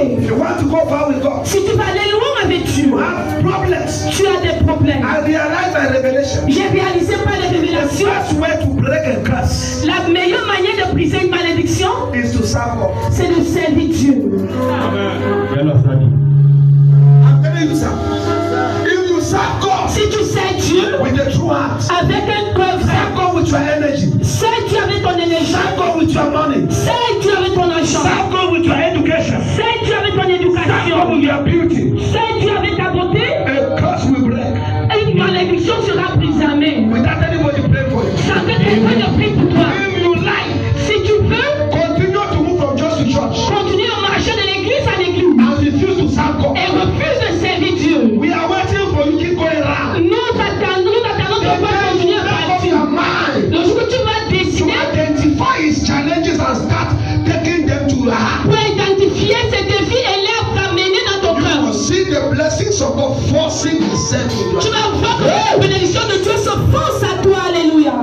élevé. If you want to go far with God, Si tu vas aller loin avec Dieu, you have problems. tu as des problèmes. I realized by revelation. J'ai réalisé par les The révélations, first way to break a curse la meilleure manière de briser une malédiction, is to serve God. c'est de servir Dieu. I'm telling you, sir. If you serve God Si tu sers Dieu with the true heart, avec un cœur vrai, serve God with your energy, sers Dieu avec ton énergie, serve God with your money, sers Dieu avec ton argent, serve God with your education, sers Dieu avec ton serve God éducation, with your beauty, sers Dieu avec ta beauté, a curse will break une malédiction sera brisée. Amen. without anybody praying for you. Sans que quelqu'un ne prie pour toi. If you like, Si tu veux, continue to move from church to church continue à marcher de l'église à l'église and refuse to serve God. et refuse de servir Dieu. We are waiting for you to keep going around. Nous attendons de The voir day continuer you à make up partir. your mind Le jour où tu vas to décider identify his challenges and start taking them to your heart, pour identifier ces défis et les ramener dans ton you cœur, will see the blessings of God forcing himself in your tu life. vas voir que la bénédiction de Dieu se force à toi. Alléluia.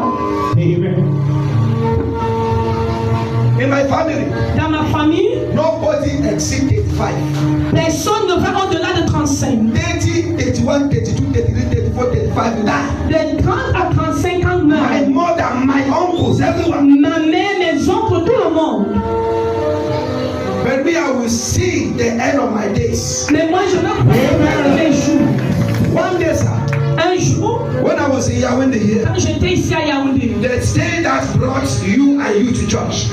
In my family, Dans ma famille, nobody exceeds 85. personne ne va au-delà de 35. 30, 31, 32, 33, 34, 35, you die. De 30 à 35 ans My meurent. mother, my uncles, everyone. Ma mère, mes oncles, tout le monde. But me, I will see the end of my days. Mais moi, je vais voir les jours. One day, sir, Un jour, when I was in Yaoundé here, quand j'étais ici à Yaoundé, the day that brought you and you to church,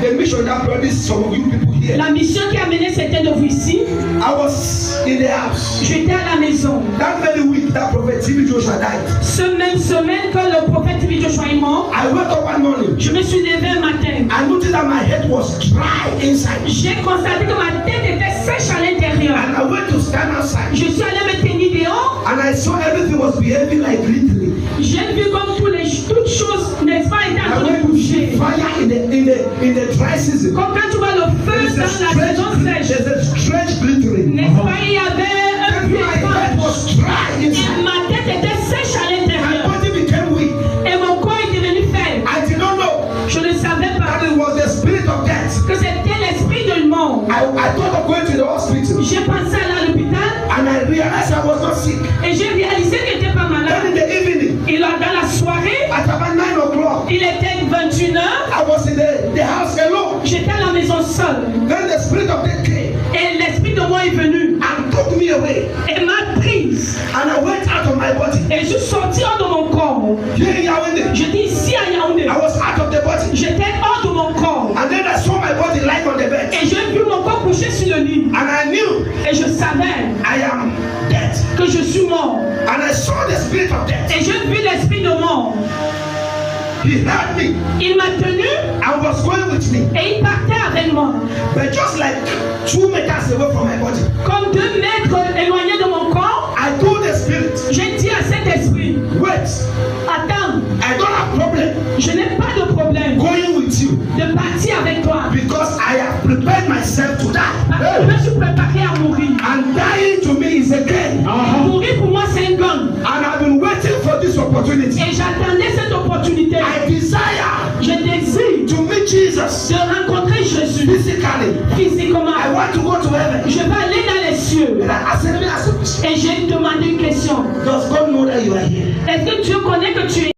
the mission that brought this some of you people here, la mission qui a mené certains de vous ici, I was in the house. j'étais à la maison. That very week, that prophet TV Joshua died. Ce même semaine que le prophète Joshua est mort, I woke up one morning. je me suis levé un matin. I noticed that my head was dry inside. J'ai constaté que ma tête était sèche à l'intérieur. And I went to stand outside. Je suis allé me tenir dehors. And I saw everything was behaving like glittering. J'ai vu comme toutes choses, n'est-ce pas, étaient en I train de went to bouger. see fire in the dry season. Comme quand tu vois le feu There's dans la saison sèche. there's a strange glittering. N'est-ce pas, il y avait un Then peu my head étrange. was dry Et inside. ma tête était sèche à My l'intérieur. body became weak. Et mon corps est devenu faible. I did not know Je ne savais pas that it was the spirit of death. que c'était l'esprit de mort. I thought of going to the hospital. J'ai pensé aller à l'hôpital And I realized I was not sick. et j'ai réalisé que j'étais pas Then malade. in the evening, Et là, dans la soirée, at about 9 o'clock, il était 21h. I was in the house alone. J'étais à la maison seule. Then the spirit of death came Et l'esprit de mort est venu and took me away. et m'a prise. And I went out of my body. Et je suis sorti hors de mon corps. Here in Yaoundé, Je dis ici à Yaoundé. I was out of the body. J'étais hors de mon corps. And then I saw my body lying on the bed. Et j'ai vu mon corps couché sur le lit. And I knew Et je savais I am dead. que je suis mort. And I saw the spirit of death. Et j'ai vu l'esprit de mort. He held me Il m'a tenu and was going with me. et il partait avec moi. But just like 2 meters away from my body, Comme 2 mètres éloignés de mon corps, I told the spirit, j'ai dit à cet esprit, wait, attends, I don't have problem je n'ai pas de problème going with you de partir avec toi. because I have prepared myself to die. Parce que je me suis préparé à mourir. And dying to me is a gain. Mourir pour moi c'est un gain. And I've been waiting for this opportunity. Et j'attendais cette opportunité. I desire Je désire to meet Jesus de rencontrer Jésus physically. physiquement. I want to go to heaven. Je vais aller dans les cieux. And I asked me a question. Et j'ai demandé une question. Does God know that you are here? Est-ce que Dieu connaît que tu es